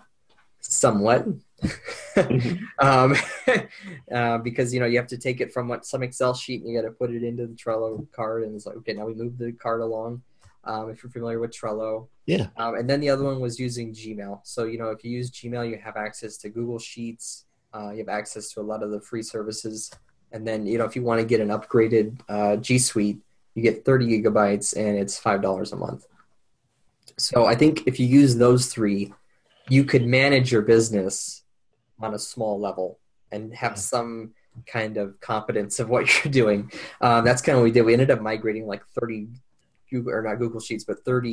somewhat. Because, you have to take it from some Excel sheet and you got to put it into the Trello card. And it's like, okay, now we move the card along. If you're familiar with Trello. Yeah. And then the other one was using Gmail. So, if you use Gmail, you have access to Google Sheets. You have access to a lot of the free services. And then, if you want to get an upgraded G Suite, you get 30 gigabytes and it's $5 a month. So I think if you use those three, you could manage your business on a small level and have some kind of competence of what you're doing. That's kind of what we did. We ended up migrating like 30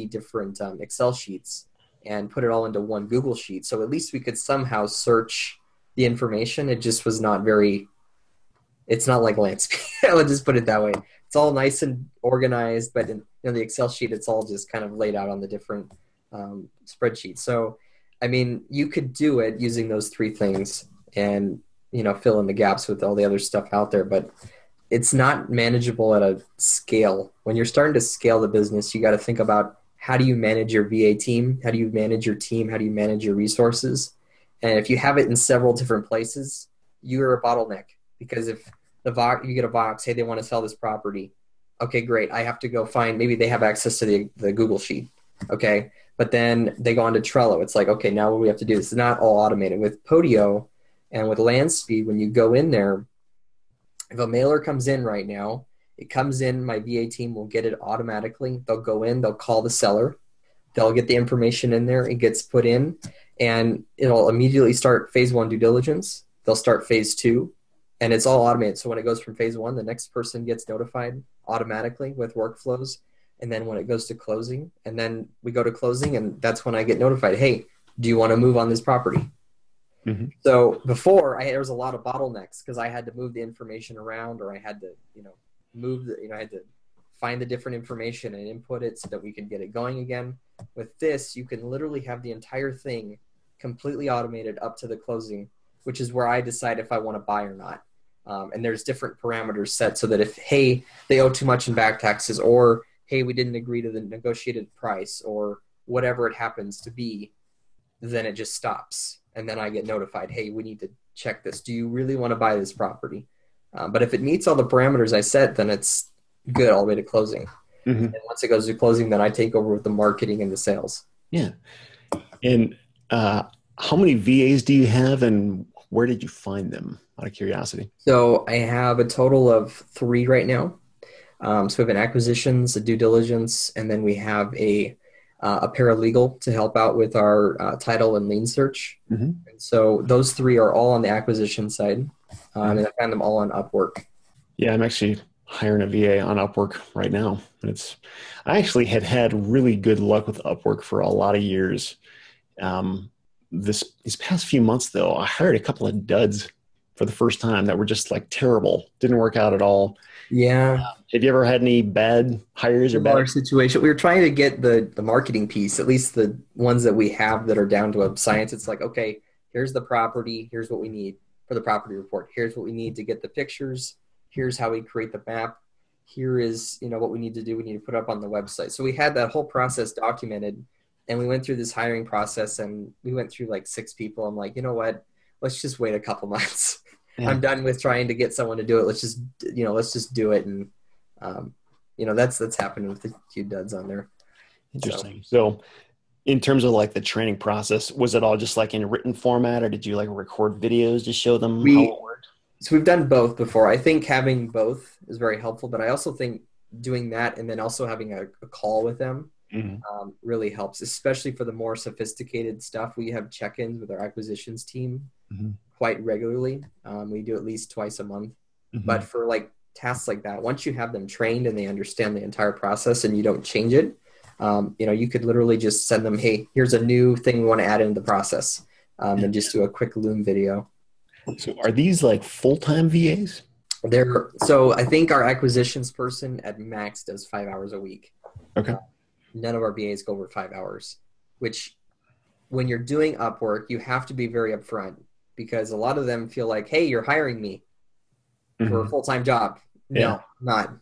different Excel sheets and put it all into one Google Sheet. So at least we could somehow search the information. It just was not it's not like Landspeed. I'll just put it that way. It's all nice and organized, but in the Excel sheet, it's all just kind of laid out on the different spreadsheets. So, you could do it using those three things and, fill in the gaps with all the other stuff out there, but it's not manageable at a scale. When you're starting to scale the business, you got to think about how do you manage your VA team? How do you manage your team? How do you manage your resources? And if you have it in several different places, you're a bottleneck, because if you get a Vox, hey, they want to sell this property. Okay, great. I have to go find, maybe they have access to the Google Sheet. Okay. But then they go on to Trello. It's like, okay, now what do we have to do? This is not all automated. With Podio and with Landspeed, when you go in there, if a mailer comes in right now, it comes in, my VA team will get it automatically. They'll go in, they'll call the seller. They'll get the information in there. It gets put in and it'll immediately start phase 1 due diligence. They'll start phase 2. and it's all automated. So when it goes from phase one, the next person gets notified automatically with workflows. And then when it goes to closing, and then we go to closing, and that's when I get notified, hey, do you want to move on this property? Mm-hmm. So before, there was a lot of bottlenecks because I had to move the information around, or I had to, I had to find the different information and input it so that we could get it going again. With this, you can literally have the entire thing completely automated up to the closing, which is where I decide if I want to buy or not. And there's different parameters set so that if, hey, they owe too much in back taxes, or hey, we didn't agree to the negotiated price, or whatever it happens to be, then it just stops. And then I get notified, hey, we need to check this. Do you really want to buy this property? But if it meets all the parameters I set, then it's good all the way to closing. Mm-hmm. And once it goes to closing, then I take over with the marketing and the sales. Yeah. And how many VAs do you have, and where did you find them, out of curiosity? So I have a total of 3 right now. So we have an acquisitions, a due diligence, and then we have a paralegal to help out with our title and lien search. Mm-hmm. And so those 3 are all on the acquisition side, and I found them all on Upwork. Yeah, I'm actually hiring a VA on Upwork right now. I actually had really good luck with Upwork for a lot of years. These past few months, though, I hired a couple of duds for the first time that were just like terrible. Didn't work out at all. Yeah. Have you ever had any bad hires or bad situation? We were trying to get the marketing piece, at least the ones that we have that are down to a science. It's like, okay, here's the property. Here's what we need for the property report. Here's what we need to get the pictures. Here's how we create the map. Here is, what we need to do. We need to put up on the website. So we had that whole process documented, and we went through this hiring process, and we went through like 6 people. I'm like, you know what? Let's just wait a couple months. Yeah. I'm done with trying to get someone to do it. Let's just do it. And, that's happened with a few duds on there. Interesting. So in terms of like the training process, was it all just like in written format, or did you like record videos to show them how it worked? So we've done both before. I think having both is very helpful, but I also think doing that and then also having a call with them really helps, especially for the more sophisticated stuff. We have check-ins with our acquisitions team quite regularly. We do at least twice a month. But for like tasks like that, once you have them trained and they understand the entire process and you don't change it, you could literally just send them, hey, here's a new thing we want to add into the process, and just do a quick Loom video. So are these like full-time VAs? So I think our acquisitions person at max does 5 hours a week. Okay. None of our VAs go over 5 hours, which when you're doing Upwork, you have to be very upfront, because a lot of them feel like, hey, you're hiring me for a full-time job. No, not.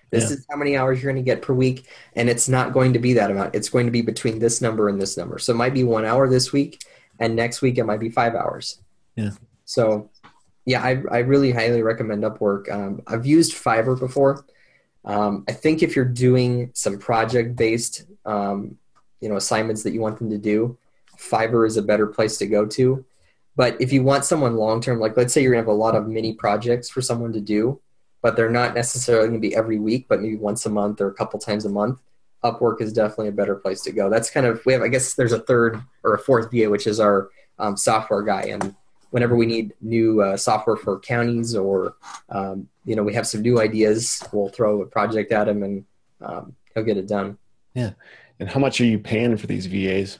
This is how many hours you're going to get per week, and it's not going to be that amount. It's going to be between this number and this number. So it might be 1 hour this week, and next week it might be 5 hours. Yeah. So, yeah, I really highly recommend Upwork. I've used Fiverr before. I think if you're doing some project-based, assignments that you want them to do, Fiverr is a better place to go to. But if you want someone long-term, like let's say you're going to have a lot of mini projects for someone to do, but they're not necessarily going to be every week, but maybe once a month or a couple times a month, Upwork is definitely a better place to go. That's kind of, I guess there's a third or a fourth VA, which is our software guy. And whenever we need new software for counties or, we have some new ideas, we'll throw a project at him and he'll get it done. Yeah. And how much are you paying for these VAs?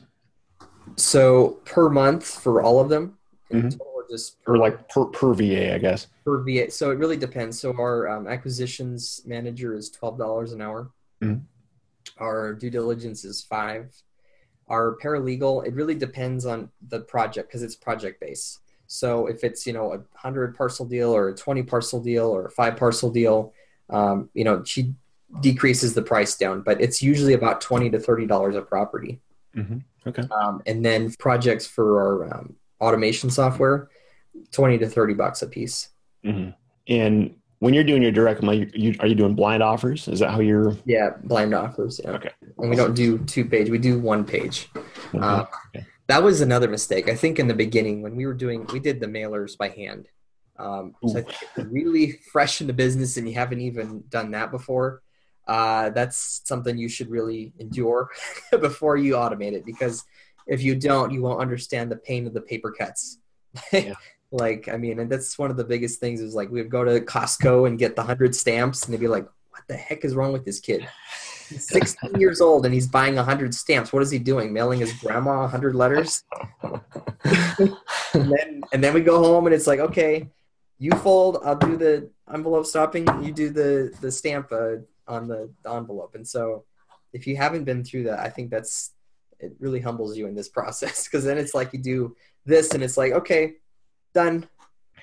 So per month for all of them, total, or just per VA, I guess. Per VA. So it really depends. So our acquisitions manager is $12 an hour. Our due diligence is $5. Our paralegal, it really depends on the project because it's project based. So if it's, a 100 parcel deal or a 20 parcel deal or a 5 parcel deal, she decreases the price down, but it's usually about $20 to $30 a property. Okay. And then projects for our automation software, $20 to $30 a piece. And when you're doing your direct mail, are you doing blind offers? Is that how you're? Yeah, blind offers. Yeah. Okay. And we don't do 2-page. We do 1 page. Okay. That was another mistake. I think in the beginning when we did the mailers by hand. So I think if you're really fresh in the business and you haven't even done that before, that's something you should really endure before you automate it, because if you don't, you won't understand the pain of the paper cuts. Like, I mean, and that's one of the biggest things is like we would go to Costco and get the 100 stamps and they'd be like, what the heck is wrong with this kid? He's 16 years old and he's buying 100 stamps. What is he doing? Mailing his grandma 100 letters? and then we go home and it's like, okay, you fold, I'll do the envelope stopping, you do the stamp on the envelope. And so if you haven't been through that, I think it really humbles you in this process, because then it's like you do this and it's like, okay, done.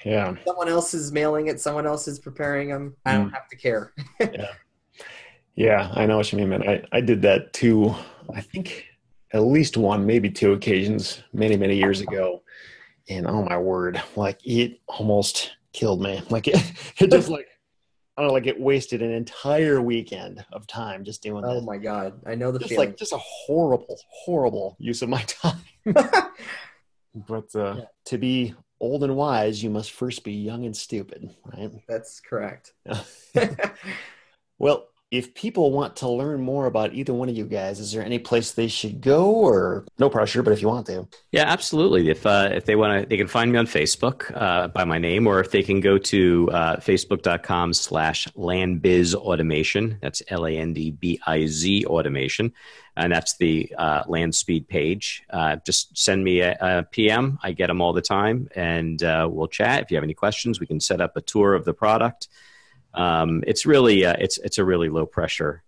Yeah. Someone else is mailing it. Someone else is preparing them. I don't have to care. Yeah. Yeah, I know what you mean, man. I did that too. I think at least one, maybe two occasions many, many years ago. And oh my word, like it almost killed me. Like it just like, I don't know, like it wasted an entire weekend of time just doing that. Oh my God. I know the feeling. Just a horrible, horrible use of my time. But to be old and wise, you must first be young and stupid, right? That's correct. Well, if people want to learn more about either one of you guys, is there any place they should go, or no pressure, but if you want to? Yeah, absolutely. If they want to, they can find me on Facebook by my name, or if they can go to facebook.com/landbiz automation. That's LANDBIZ automation. And that's the Landspeed page. Just send me a PM. I get them all the time, and we'll chat. If you have any questions, we can set up a tour of the product. It's really it's a really low pressure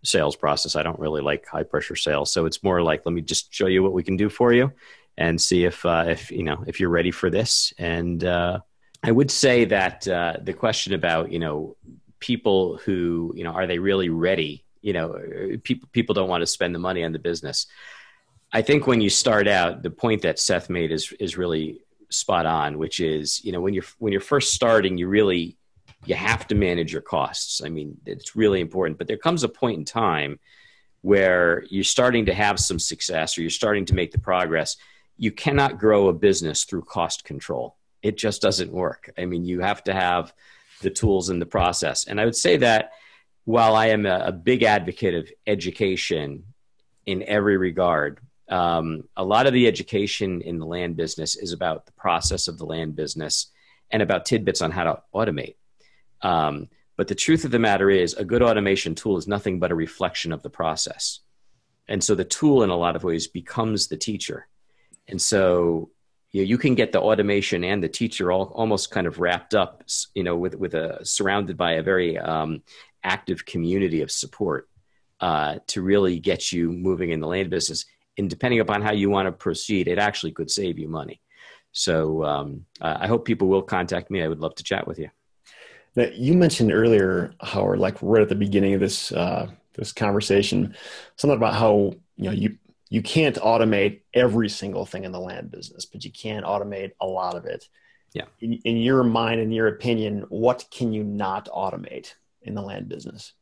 sales process. I don't really like high pressure sales, so it's more like, let me just show you what we can do for you, and see if you're ready for this. And I would say that the question about people who are they really ready? People don't want to spend the money on the business. I think when you start out, the point that Seth made is really spot on, which is when you're first starting, you have to manage your costs. I mean, it's really important. But there comes a point in time where you're starting to have some success, or you're starting to make the progress. You cannot grow a business through cost control. It just doesn't work. I mean, you have to have the tools and the process. And I would say that while I am a big advocate of education in every regard, a lot of the education in the land business is about the process of the land business and about tidbits on how to automate. But the truth of the matter is, a good automation tool is nothing but a reflection of the process. And so the tool in a lot of ways becomes the teacher. And so you can get the automation and the teacher all almost kind of wrapped up, surrounded by a very active community of support to really get you moving in the land business. And depending upon how you want to proceed, it actually could save you money. So I hope people will contact me. I would love to chat with you. Now, you mentioned earlier, Howard, like right at the beginning of this this conversation, something about how you can't automate every single thing in the land business, but you can automate a lot of it. Yeah. In your mind, in your opinion, what can you not automate in the land business?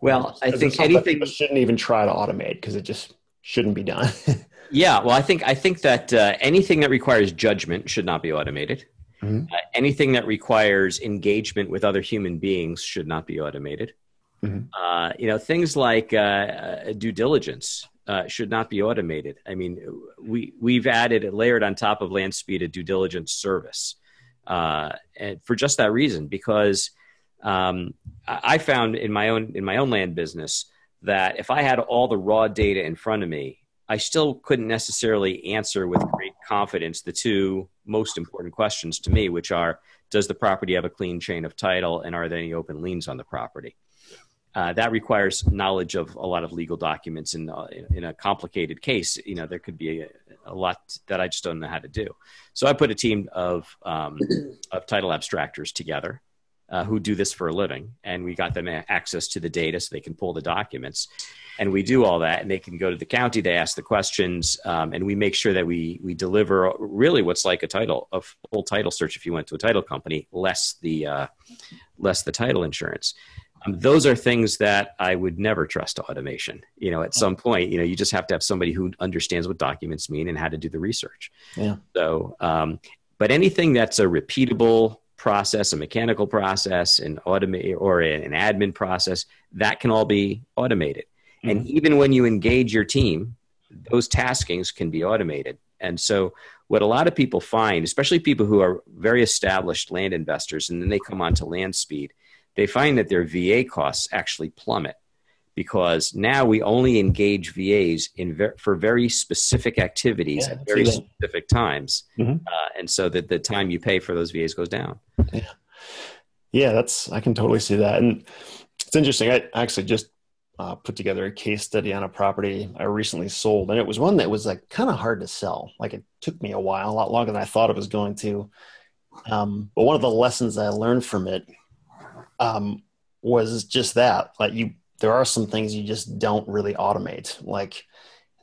Well, I think anything people shouldn't even try to automate because it just shouldn't be done. Yeah. Well, I think that anything that requires judgment should not be automated. Mm-hmm. Anything that requires engagement with other human beings should not be automated. Mm-hmm. Things like due diligence should not be automated. I mean, we've layered on top of Landspeed a due diligence service, and for just that reason, because I found in my own land business that if I had all the raw data in front of me, I still couldn't necessarily answer with great confidence the two most important questions to me, which are, does the property have a clean chain of title, and are there any open liens on the property? That requires knowledge of a lot of legal documents. In a complicated case, there could be a lot that I just don't know how to do. So I put a team of title abstractors together who do this for a living, and we got them access to the data so they can pull the documents. And we do all that, and they can go to the county, they ask the questions, and we make sure that we deliver really what's like a full title search if you went to a title company, less the title insurance. Those are things that I would never trust to automation. At some point, you just have to have somebody who understands what documents mean and how to do the research. Yeah. So, but anything that's a repeatable process, a mechanical process, an automate or an admin process, that can all be automated. And even when you engage your team, those taskings can be automated. And so what a lot of people find, especially people who are very established land investors, and then they come onto Landspeed, they find that their VA costs actually plummet, because now we only engage VAs for very specific activities at very specific times. And so that the time you pay for those VAs goes down. Yeah, I can totally see that. And it's interesting. I actually just put together a case study on a property I recently sold, and it was one that was like kind of hard to sell. Like, it took me a while, a lot longer than I thought it was going to. But one of the lessons I learned from it was just that, like, there are some things you just don't really automate. Like,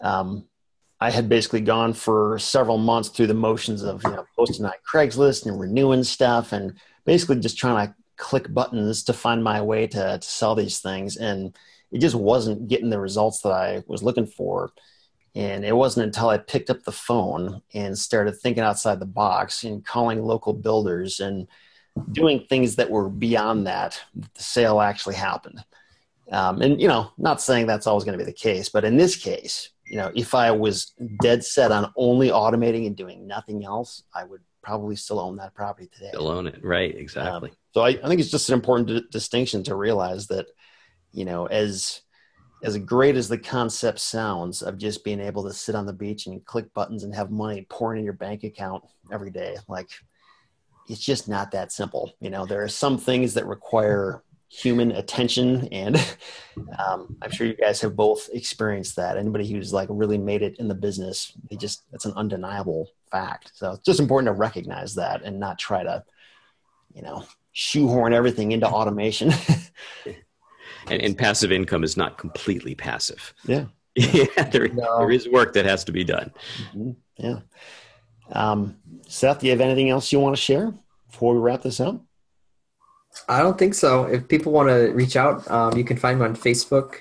I had basically gone for several months through the motions of, posting on Craigslist and renewing stuff, and basically just trying to click buttons to find my way to sell these things. And it just wasn't getting the results that I was looking for. And it wasn't until I picked up the phone and started thinking outside the box and calling local builders and doing things that were beyond that the sale actually happened. And, not saying that's always going to be the case, but in this case, if I was dead set on only automating and doing nothing else, I would probably still own that property today. Still own it. Right. Exactly. So I think it's just an important distinction to realize that, as great as the concept sounds of just being able to sit on the beach and click buttons and have money pouring in your bank account every day, like, it's just not that simple. There are some things that require human attention, and I'm sure you guys have both experienced that. Anybody who's like really made it in the business, it's an undeniable fact. So it's just important to recognize that and not try to, shoehorn everything into automation. And passive income is not completely passive. Yeah. There is work that has to be done. Mm-hmm. Yeah. Seth, do you have anything else you want to share before we wrap this up? I don't think so. If people want to reach out, you can find me on Facebook.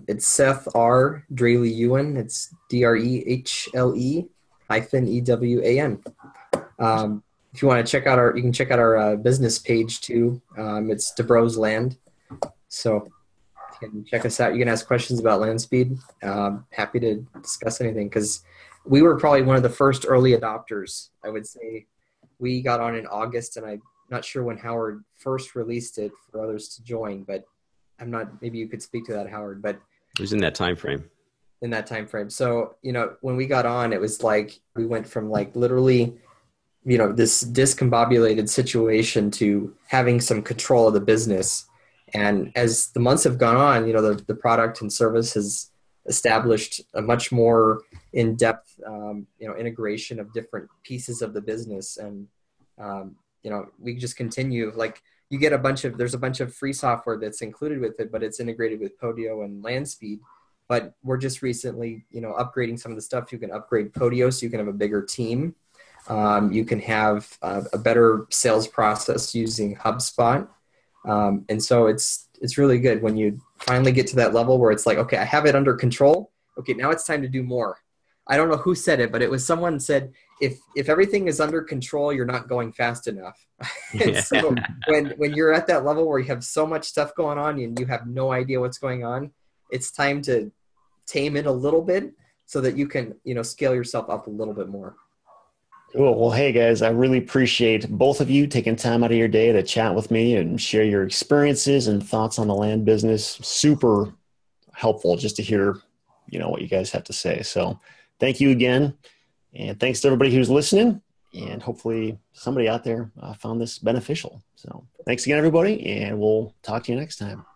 It's Seth R. Drehle-Ewan. It's DREHLE-EWAN. If you want to check out you can check out our business page too. It's DeBros Land. So you can check us out. You can ask questions about Landspeed. Happy to discuss anything, because we were probably one of the first early adopters. I would say we got on in August, and I'm not sure when Howard first released it for others to join, but maybe you could speak to that, Howard, but it was in that time frame. So, when we got on, it was like, we went from like literally, this discombobulated situation to having some control of the business. And as the months have gone on, the product and service has established a much more in-depth, integration of different pieces of the business. And, we just continue, like, you get there's a bunch of free software that's included with it, but it's integrated with Podio and Landspeed. But we're just recently, upgrading some of the stuff. You can upgrade Podio so you can have a bigger team. You can have a better sales process using HubSpot. And so it's really good when you finally get to that level where it's like, okay, I have it under control. Okay, now it's time to do more. I don't know who said it, but it was someone said, if everything is under control, you're not going fast enough. And so when you're at that level where you have so much stuff going on and you have no idea what's going on, it's time to tame it a little bit so that you can, scale yourself up a little bit more. Cool. Well, hey guys, I really appreciate both of you taking time out of your day to chat with me and share your experiences and thoughts on the land business. Super helpful just to hear, what you guys have to say. So thank you again. And thanks to everybody who's listening. And hopefully somebody out there found this beneficial. So thanks again, everybody. And we'll talk to you next time.